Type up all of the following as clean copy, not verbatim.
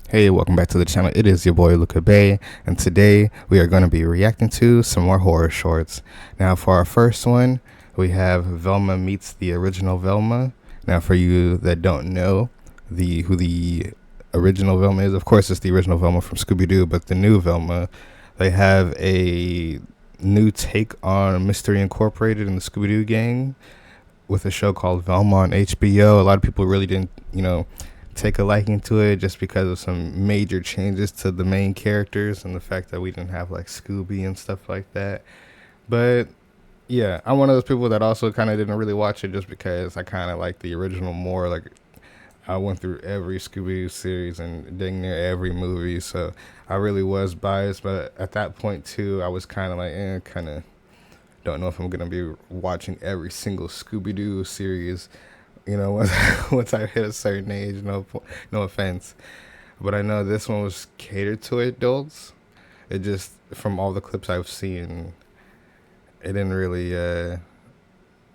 Hey, welcome back to the channel. It is your boy Luca Bay, and today we are going to be reacting to some more horror shorts. Now, for our first one, we have Velma Meets the Original Velma. Now, for you that don't know who the original Velma is, of course, it's the original Velma from Scooby-Doo, but the new Velma, they have a new take on Mystery Incorporated and the Scooby-Doo gang with a show called Velma on HBO. A lot of people really didn't, take a liking to it just because of some major changes to the main characters and the fact that we didn't have like Scooby and stuff like that. But yeah, I'm one of those people that also kind of didn't really watch it just because I kind of like the original more. Like I went through every Scooby series and dang near every movie, so I really was biased. But at that point too, I was kind of like, kind of don't know if I'm gonna be watching every single Scooby Doo series. Once once I hit a certain age, no offense, but I know this one was catered to adults. It just, from all the clips I've seen, it didn't really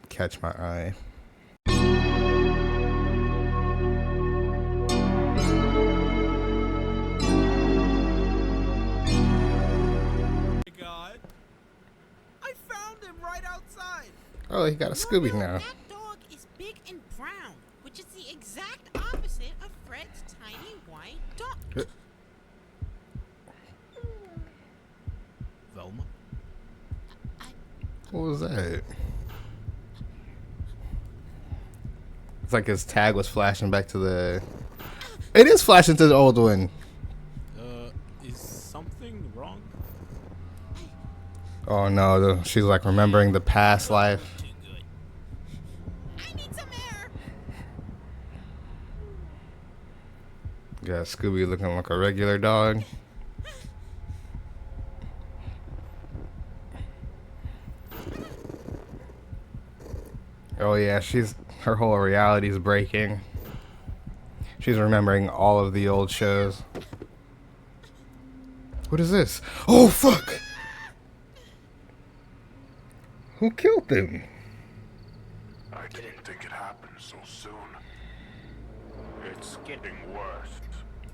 catch my eye. God, I found him right outside. Oh, he got a Scooby now. That dog is big and brown, which is the exact opposite of Fred's tiny white dog. Velma? What was that? It's like his tag was flashing back to the. It is flashing to the old one. Is something wrong? Oh no, she's like remembering the past life. Too good. I need some air. Got Scooby looking like a regular dog. Oh yeah, her whole reality is breaking. She's remembering all of the old shows. What is this? Oh fuck! Who killed them? I didn't think it happened so soon. It's getting worse.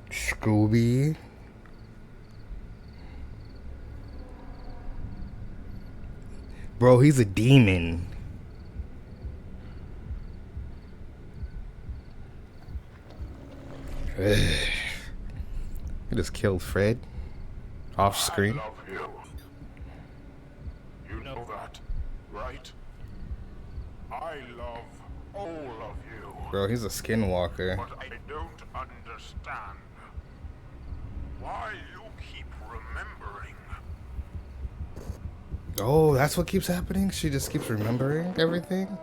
Scooby. Bro, he's a demon. He just killed Fred off screen. I love you. You know that, right? I love all of you. Bro, he's a skinwalker. But I don't understand why you keep remembering. Oh, that's what keeps happening? She just keeps remembering everything?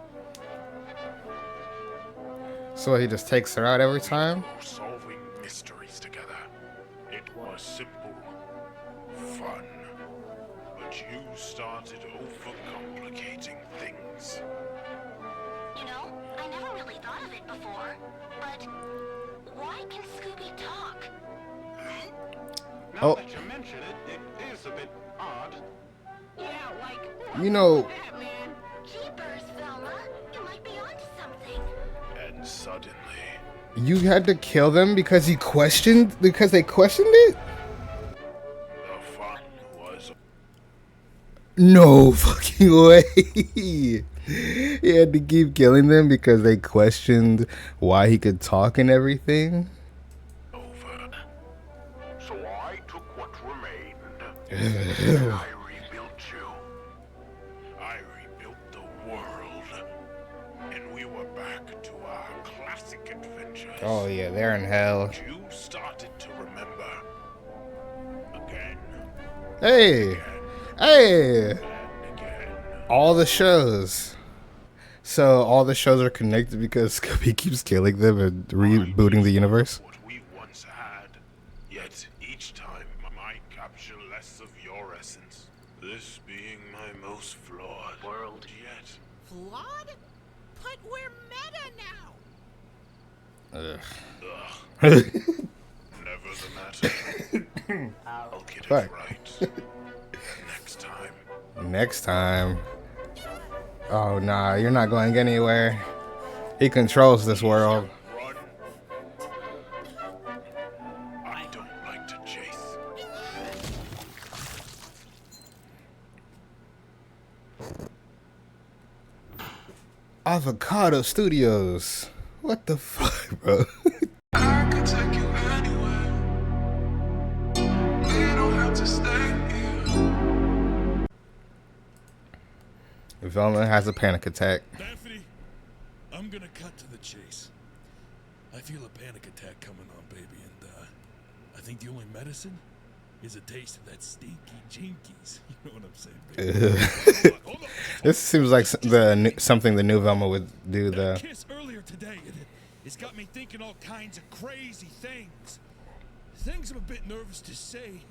So he just takes her out every time? Solving mysteries together. It was simple, fun. But you started overcomplicating things. You know, I never really thought of it before, but why can Scooby talk? Now that you mention it, it is a bit odd. Yeah, like, You know, Batman. Jeepers, Velma, you might be onto something. And suddenly, you had to kill them because they questioned it? the fun was No fucking way. He had to keep killing them because they questioned why he could talk and everything. over. So I took what remained, and I rebuilt you. I rebuilt the world, and we were back to our classic adventures. Oh yeah, they're in hell. You started to remember again Hey, hey, and again. all the shows. So all the shows are connected because Scooby keeps killing them and rebooting the universe. What we once had, yet each time I capture less of your essence. This being my most flawed world yet. Flawed? But we're meta now. Ugh. Never the matter. I'll get it Fuck. right. Next time. Next time. Oh nah, you're not going anywhere. He controls this world. Run. Avocado Studios. What the fuck, bro? I could take you anywhere. You don't have to stay here. Velma has a panic attack. Daphne, I'm gonna cut to the chase. I feel a panic attack coming on, baby, and I think the only medicine is a taste of that stinky jinkies. You know what I'm saying, baby? Hold on. This seems like something the new Velma would do, though. That kiss earlier today, it's got me thinking all kinds of crazy things. Things I'm a bit nervous to say.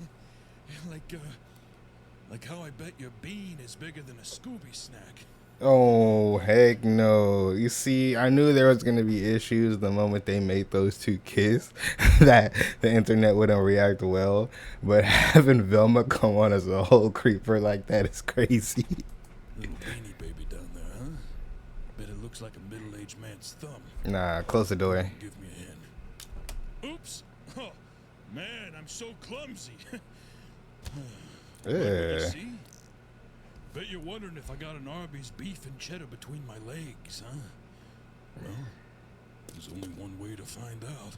Like how I bet your bean is bigger than a Scooby snack. Oh, heck no. You see, I knew there was going to be issues the moment they made those two kiss, that the internet wouldn't react well. But having Velma come on as a whole creeper like that is crazy. Little beanie baby down there, huh? Bet it looks like a middle-aged man's thumb. Nah, close the door. Give me a hand. Oops. Oh, man, I'm so clumsy. Yeah. See? Bet you're wondering if I got an Arby's beef and cheddar between my legs, huh? Well, there's only one way to find out.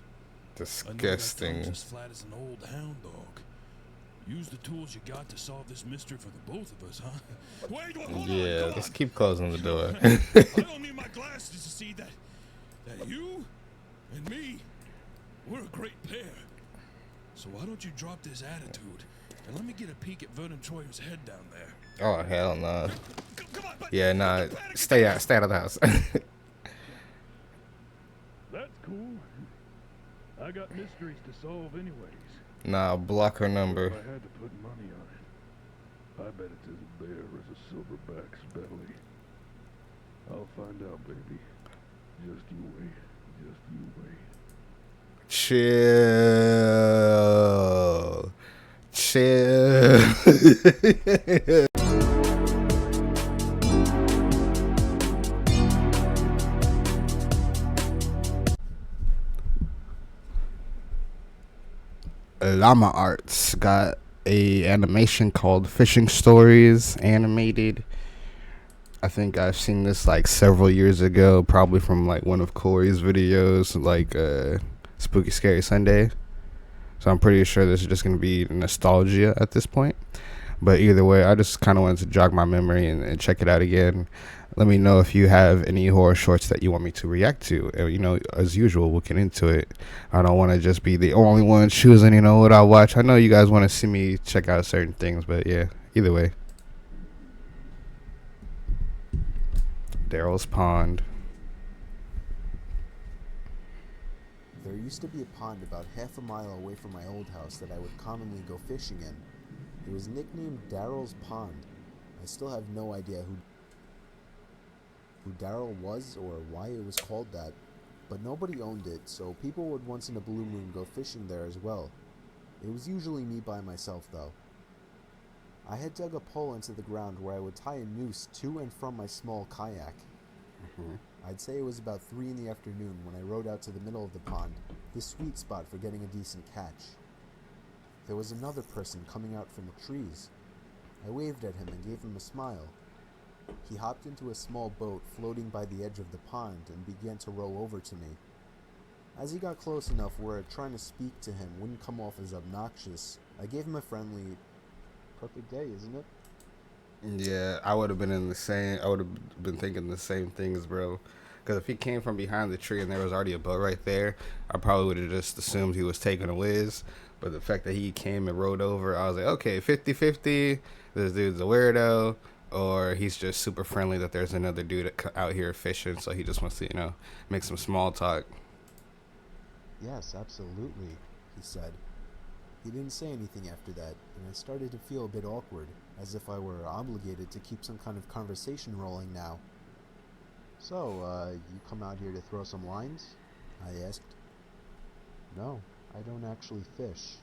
Disgusting. As flat as an old hound dog. Use the tools you got to solve this mystery for the both of us, huh? Wait, hold Yeah, on, just keep closing the door. I don't need my glasses to see that you and me, we're a great pair. So why don't you drop this attitude and let me get a peek at Vernon Troyer's head down there? Oh, hell no. Come on, but Yeah, nah, stay out of the house. that's cool. I got mysteries to solve anyways. Nah, block her number. If I had to put money on it, I bet it's as bare as a silverback's belly. I'll find out, baby. Just you wait. Just you wait. Chill. Llama Arts got a animation called Fishing Stories animated. I think I've seen this like several years ago, probably from like one of Corey's videos, like Spooky Scary Sunday. So I'm pretty sure this is just going to be nostalgia at this point. But either way, I just kind of wanted to jog my memory and check it out again. Let me know if you have any horror shorts that you want me to react to. And, you know, as usual, we'll get into it. I don't want to just be the only one choosing, you know, what I watch. I know you guys want to see me check out certain things, but yeah, either way. Daryl's Pond. There used to be a pond about half a mile away from my old house that I would commonly go fishing in. It was nicknamed Daryl's Pond. I still have no idea who Daryl was or why it was called that, but nobody owned it, so people would once in a blue moon go fishing there as well. It was usually me by myself though. I had dug a pole into the ground where I would tie a noose to and from my small kayak. I'd say it was about 3 in the afternoon when I rowed out to the middle of the pond, the sweet spot for getting a decent catch. There was another person coming out from the trees. I waved at him and gave him a smile. He hopped into a small boat floating by the edge of the pond and began to row over to me. As he got close enough where trying to speak to him wouldn't come off as obnoxious, I gave him a friendly, perfect day, isn't it? Yeah, I would have been thinking the same things, bro. Because if he came from behind the tree and there was already a boat right there, I probably would have just assumed he was taking a whiz. But the fact that he came and rode over, I was like, okay, 50-50, this dude's a weirdo, or he's just super friendly that there's another dude out here fishing, so he just wants to, you know, make some small talk. Yes, absolutely, he said. He didn't say anything after that, and I started to feel a bit awkward, as if I were obligated to keep some kind of conversation rolling now. So, you come out here to throw some lines? I asked. No, I don't actually fish.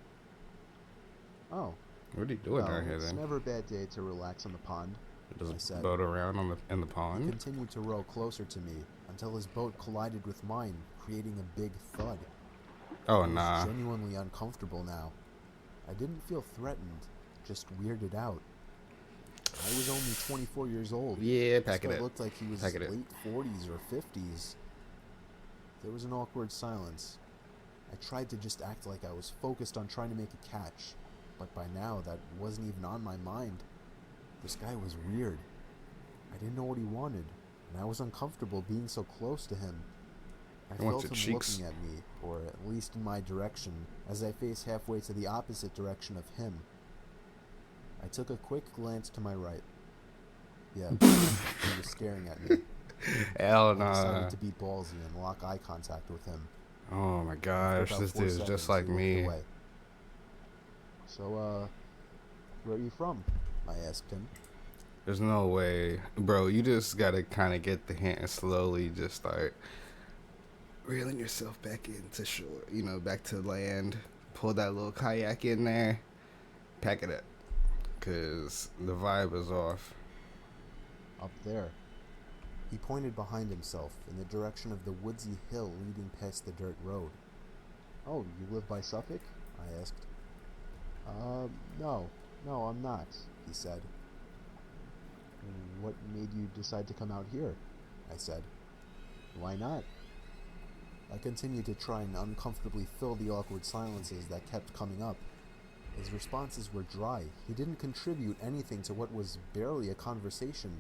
Oh. What are you doing out here It's then? never a bad day to relax on the pond, I Just said. boat around in the He pond? continued to row closer to me until his boat collided with mine, creating a big thud. Oh, I was nah. I was only 24 years old. Yeah, This pack it guy up. looked like he was Pack it up. late 40s or 50s. There was an awkward silence. I tried to just act like I was focused on trying to make a catch, but by now that wasn't even on my mind. This guy was weird. I didn't know what he wanted, and I was uncomfortable being so close to him. I I want felt your him cheeks. looking at me, or at least in my direction, as I faced halfway to the opposite direction of him. I took a quick glance to my right. Yeah, he was staring at me. Hell I no. decided to be ballsy and lock eye contact with him. Oh my After gosh, about this 4 dude's seconds, just like he looked me. away. So, where are you from? I asked him. There's no way, bro. You just gotta kind of get the hint and slowly just start reeling yourself back into shore. You know, back to land. Pull that little kayak in there. Pack it up, cause the vibe is off. Up there. He pointed behind himself in the direction of the woodsy hill leading past the dirt road. Oh, you live by Suffolk? I asked. No, I'm not, he said. What made you decide to come out here? I said. Why not? I continued to try and uncomfortably fill the awkward silences that kept coming up. His responses were dry. He didn't contribute anything to what was barely a conversation.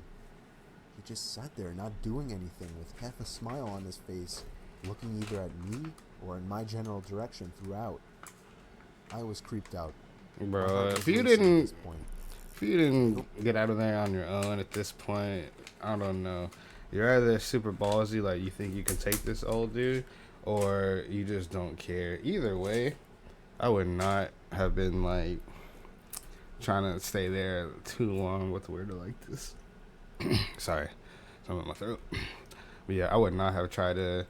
He just sat there not doing anything with half a smile on his face, looking either at me or in my general direction throughout. I was creeped out. My heart Bro, was if you racing at didn't this point. get out of there on your own at this point, I don't know. You're either super ballsy, like you think you can take this old dude, or you just don't care. Either way, I would not have been like trying to stay there too long with a weirdo like this. Sorry, something in my throat. But yeah, I would not have tried to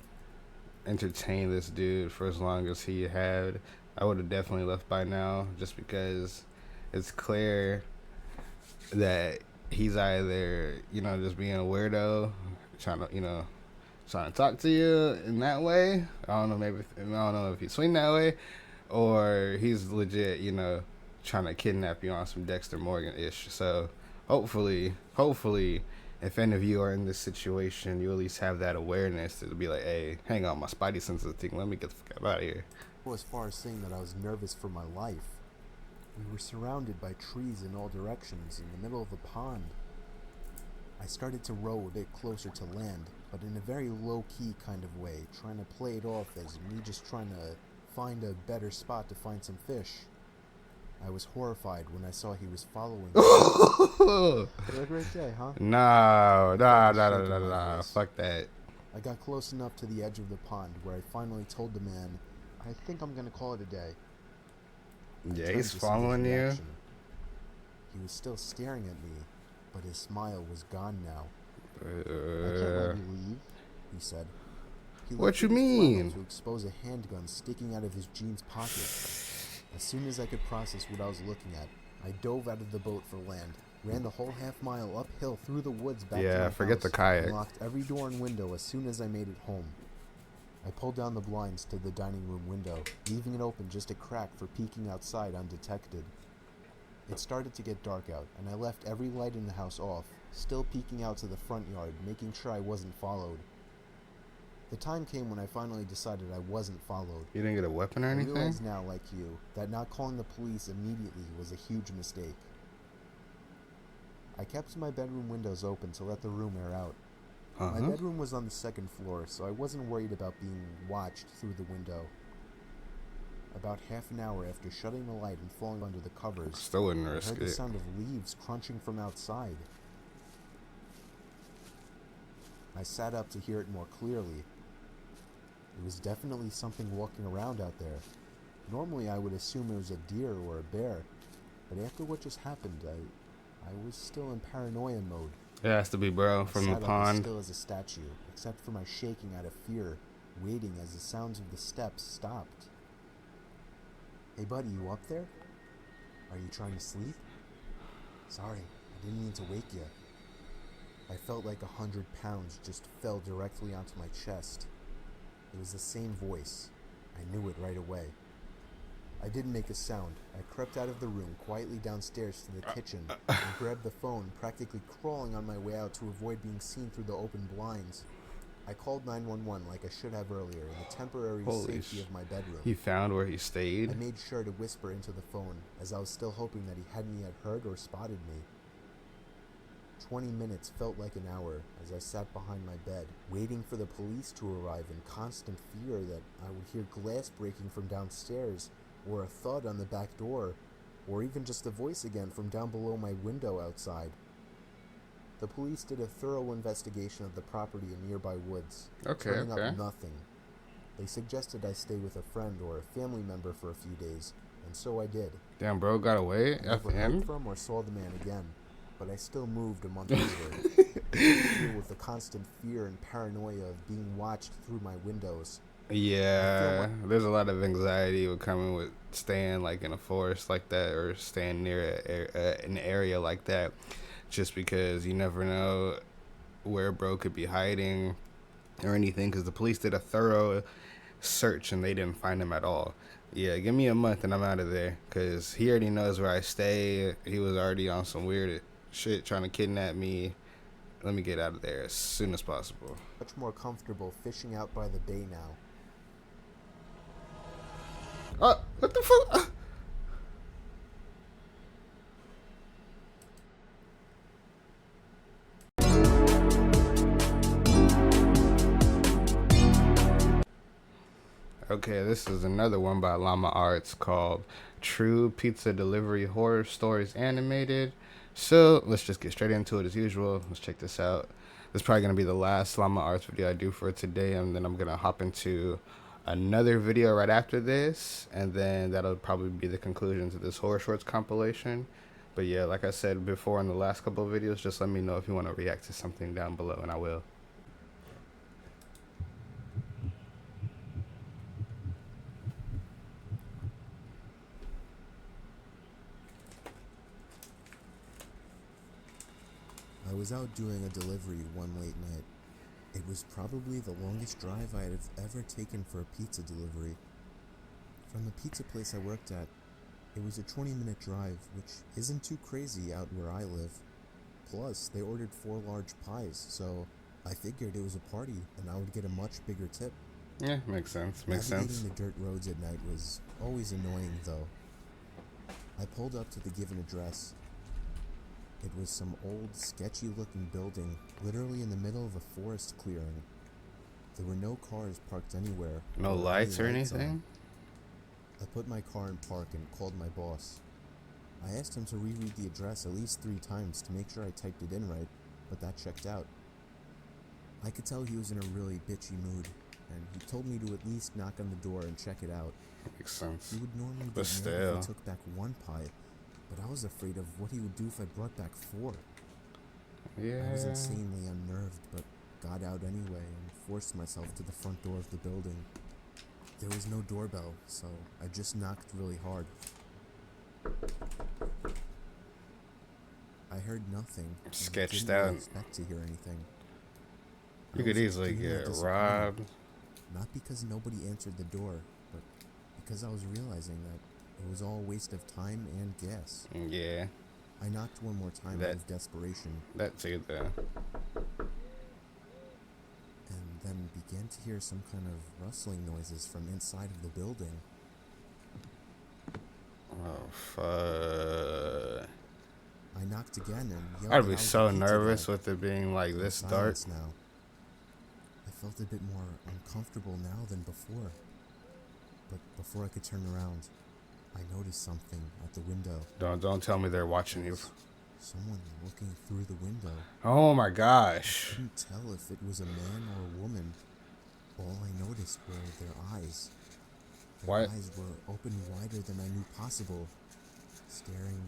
entertain this dude for as long as he had. I would have definitely left by now, just because it's clear that he's either, just being a weirdo, trying to talk to you in that way. I don't know if he's swing that way, or he's legit, trying to kidnap you on some Dexter Morgan ish. So hopefully, if any of you are in this situation, you at least have that awareness to be like, hey, hang on, my spidey senses are thinking, let me get the fuck out of here. As far as saying that I was nervous for my life. We were surrounded by trees in all directions in the middle of a pond. I started to row a bit closer to land, but in a very low-key kind of way, trying to play it off as me just trying to find a better spot to find some fish. I was horrified when I saw he was following me. Had a great day, huh? Nah, Shaking my voice. fuck that. I got close enough to the edge of the pond where I finally told the man, I think I'm gonna call it a day. I Yeah, turned he's to see his following you. reaction. He was still staring at me, but his smile was gone now. I can't let you leave, he said. He What you lifted his flannel mean? to expose a handgun sticking out of his jeans pocket. As soon as I could process what I was looking at, I dove out of the boat for land, ran the whole half-mile uphill through the woods back to Yeah, my forget house, the kayak. and locked every door and window as soon as I made it home. I pulled down the blinds to the dining room window, leaving it open just a crack for peeking outside undetected. It started to get dark out, and I left every light in the house off, still peeking out to the front yard, making sure I wasn't followed. The time came when I finally decided I wasn't followed. You didn't get a weapon or I anything? realize now, like you, that not calling the police immediately was a huge mistake. I kept my bedroom windows open to let the room air out. My bedroom was on the second floor, so I wasn't worried about being watched through the window. About half an hour after shutting the light and falling under the covers, Still wouldn't I risk heard the it. sound of leaves crunching from outside. I sat up to hear it more clearly. It was definitely something walking around out there. Normally I would assume it was a deer or a bear, but after what just happened, I was still in paranoia mode. It has to be, bro, from I the sat up as pond. still as a statue, except for my shaking out of fear, waiting as the sounds of the steps stopped. Hey buddy, you up there? Are you trying to sleep? Sorry, I didn't mean to wake you. I felt like 100 pounds just fell directly onto my chest. It was the same voice. I knew it right away. I didn't make a sound. I crept out of the room, quietly downstairs to the kitchen, and grabbed the phone, practically crawling on my way out to avoid being seen through the open blinds. I called 911 like I should have earlier in the temporary safety of my bedroom. He found where he stayed. I made sure to whisper into the phone, as I was still hoping that he hadn't yet heard or spotted me. 20 minutes felt like an hour as I sat behind my bed, waiting for the police to arrive in constant fear that I would hear glass breaking from downstairs, or a thud on the back door, or even just a voice again from down below my window outside. The police did a thorough investigation of the property in nearby woods, turning up nothing. They suggested I stay with a friend or a family member for a few days, and so I did. Damn, bro, got away I at never the heard end. from or saw the man again, but I still moved a month later, deal with the constant fear and paranoia of being watched through my windows. Yeah, there's a lot of anxiety with coming with staying like in a forest like that or staying near an area like that, just because you never know where bro could be hiding or anything, because the police did a thorough search and they didn't find him at all. Yeah, give me a month and I'm out of there, because he already knows where I stay. He was already on some weird shit trying to kidnap me. Let me get out of there as soon as possible. Much more comfortable fishing out by the bay now. What the fuck? Okay, this is another one by Llama Arts called True Pizza Delivery Horror Stories Animated. So let's just get straight into it as usual. Let's check this out. This is probably going to be the last Llama Arts video I do for today, and then I'm going to hop into another video right after this, and then that'll probably be the conclusion to this horror shorts compilation. But yeah, like I said before in the last couple of videos, just let me know if you want to react to something down below, and I will. I was out doing a delivery one late night. It was probably the longest drive I had ever taken for a pizza delivery. From the pizza place I worked at, it was a 20-minute drive, which isn't too crazy out where I live. Plus, they ordered 4 large pies, so I figured it was a party and I would get a much bigger tip. Yeah, makes sense. Navigating the dirt roads at night was always annoying, though. I pulled up to the given address. It was some old, sketchy-looking building, literally in the middle of a forest clearing. There were no cars parked anywhere. No lights or anything? I put my car in park and called my boss. I asked him to reread the address at least 3 times to make sure I typed it in right, but that checked out. I could tell he was in a really bitchy mood, and he told me to at least knock on the door and check it out. Makes sense. He would normally But get mad if still. I took back 1 pie, but I was afraid of what he would do if I brought back 4. Yeah. I was insanely unnerved, but got out anyway and forced myself to the front door of the building. There was no doorbell, so I just knocked really hard. I heard nothing. and Sketched didn't really out. expect to hear anything. You I could was easily genuinely get disappointed, robbed. Not because nobody answered the door, but because I was realizing that it was all a waste of time and gas. Yeah, I knocked one more time out of desperation, that's it though. and then began to hear some kind of rustling noises from inside of the building. Oh, fuck. I knocked again and yelled I'd that be I was so a pizza nervous guy. with it being like this dark. Silence now. I felt a bit more uncomfortable now than before. But before I could turn around, I noticed something at the window. Don't tell me they're watching you. Someone looking through the window. Oh my I gosh. couldn't tell if it was a man or a woman. All I noticed were their eyes. Their What? eyes were open wider than I knew possible, staring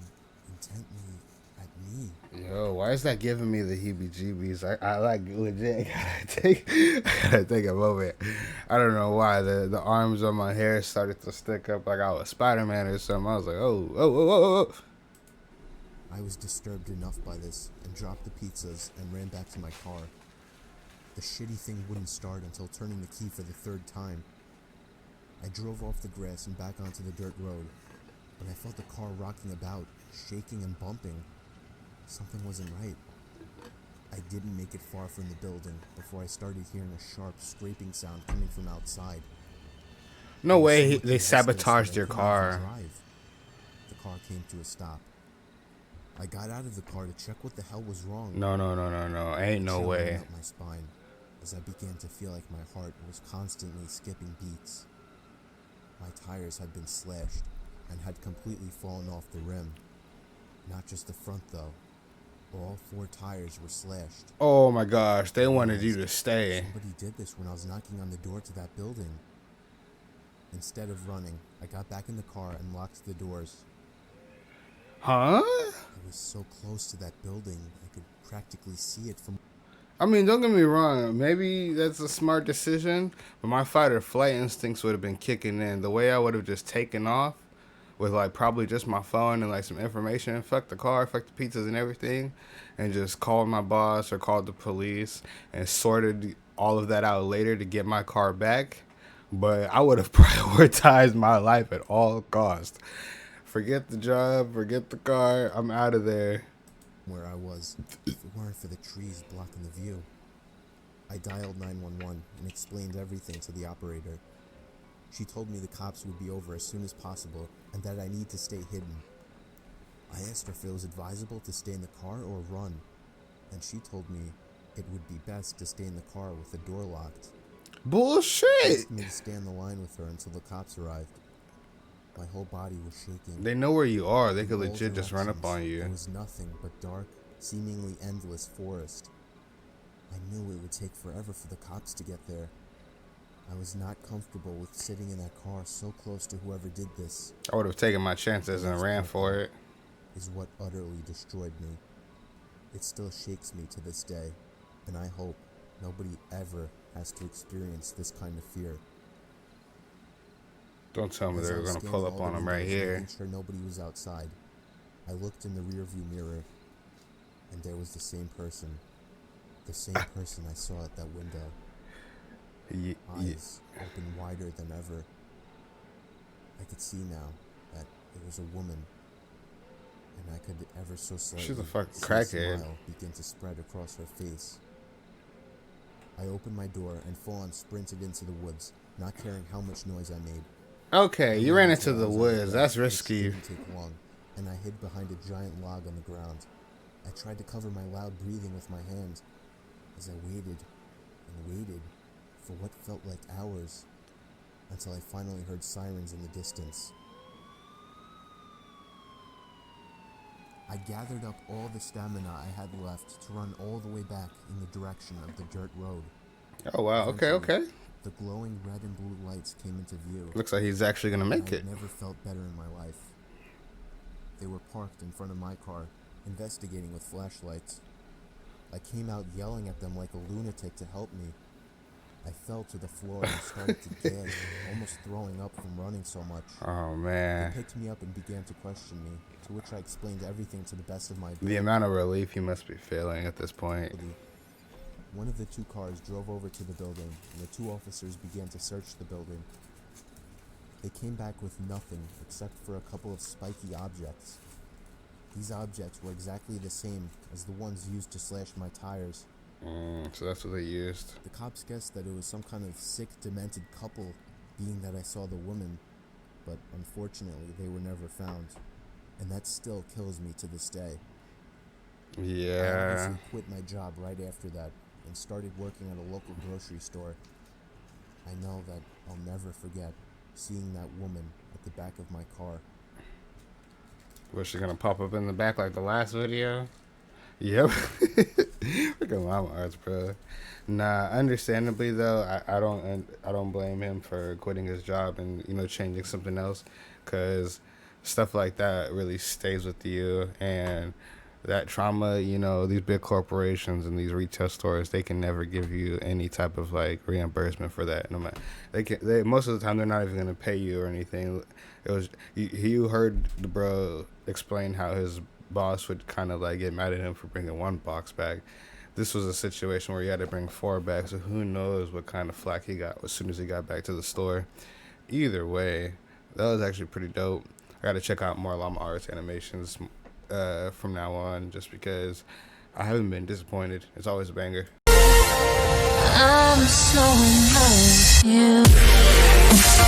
intently at me. Yo, why is that giving me the heebie-jeebies? I like legit gotta take a moment. I don't know why the arms on my hair started to stick up like I was Spider-Man or something. I was like, oh. I was disturbed enough by this and dropped the pizzas and ran back to my car. The shitty thing wouldn't start until turning the key for the 3rd time. I drove off the grass and back onto the dirt road, but I felt the car rocking about, shaking and bumping. Something wasn't right. I didn't make it far from the building before I started hearing a sharp scraping sound coming from outside. No It was so way much they restless that sabotaged I your couldn't even car. drive. The car came to a stop. I got out of the car to check what the hell was wrong. No. Ain't A no chill ran way. up my spine as I began to feel like my heart was constantly skipping beats. My tires had been slashed and had completely fallen off the rim. Not just the front though. All 4 tires were slashed. Oh my gosh, they wanted you to stay. Somebody did this when I was knocking on the door to that building. Instead of running, I got back in the car and locked the doors. Huh? I was so close to that building, I could practically see it from... I mean, don't get me wrong. Maybe that's a smart decision, but my fight or flight instincts would have been kicking in. The way I would have just taken off with like probably just my phone and like some information, fuck the car, fuck the pizzas and everything, and just called my boss or called the police and sorted all of that out later to get my car back. But I would have prioritized my life at all costs. Forget the job, forget the car, I'm out of there. where I was, if it weren't for the trees blocking the view. I dialed 911 and explained everything to the operator. She told me the cops would be over as soon as possible and that I need to stay hidden. I asked her if it was advisable to stay in the car or run, and she told me it would be best to stay in the car with the door locked. She Bullshit! asked me to stay on the line with her until the cops arrived. My whole body was shaking. They know where you are. They In could all legit just run up directions, on you. There was nothing but dark, seemingly endless forest. I knew it would take forever for the cops to get there. I was not comfortable with sitting in that car so close to whoever did this. I would have taken my chances and ran for it. Is what utterly destroyed me. It still shakes me to this day, and I hope nobody ever has to experience this kind of fear. Don't tell me As I they're was gonna scanning pull up all the on them right windows, here. making sure nobody was outside, I looked in the rearview mirror, and there was the same person. The same person I saw at that window. Eyes open wider than ever. I could see now that it was a woman, and I could ever so slightly She's a fucking see crackhead. smile begin to spread across her face. I opened my door and full-on sprinted into the woods, not caring how much noise I made. Okay, you I ran ran into until I the was on woods. ground, That's which risky. didn't take long, and I hid behind a giant log on the ground. I tried to cover my loud breathing with my hands as I waited and waited for what felt like hours until I finally heard sirens in the distance. I gathered up all the stamina I had left to run all the way back in the direction of the dirt road. Oh wow. Okay. Eventually, The glowing red and blue lights came into view. Looks like he's actually gonna make I it. had never felt better in my life. They were parked in front of my car, investigating with flashlights. I came out yelling at them like a lunatic to help me. I fell to the floor and started to gag, almost throwing up from running so much. Oh They man. picked me up and began to question me, to which I explained everything to the best of my ability. The amount of relief you must be feeling at this point. One of the 2 cars drove over to the building, and the 2 officers began to search the building. They came back with nothing except for a couple of spiky objects. These objects were exactly the same as the ones used to slash my tires. So that's what they used. The cops guessed that it was some kind of sick, demented couple, being that I saw the woman, but unfortunately they were never found. And that still kills me to this day. I Yeah. obviously quit my job right after that and started working at a local grocery store. I know that I'll never forget seeing that woman at the back of my car. Was she gonna pop up in the back like the last video? Yep. Look at Llama arts, bro. Nah, understandably though, I don't blame him for quitting his job and changing something else, cause stuff like that really stays with you, and that trauma, these big corporations and these retail stores, they can never give you any type of like reimbursement for that. No matter, they most of the time they're not even gonna pay you or anything. It was you heard the bro explain how his boss would kind of like get mad at him for bringing 1 box back. This was a situation where he had to bring 4 back, so who knows what kind of flack he got as soon as he got back to the store. either way, that was actually pretty dope. I gotta check out more Llama Arts animations from now on, just because I haven't been disappointed. It's always a banger. I'm so in love with you.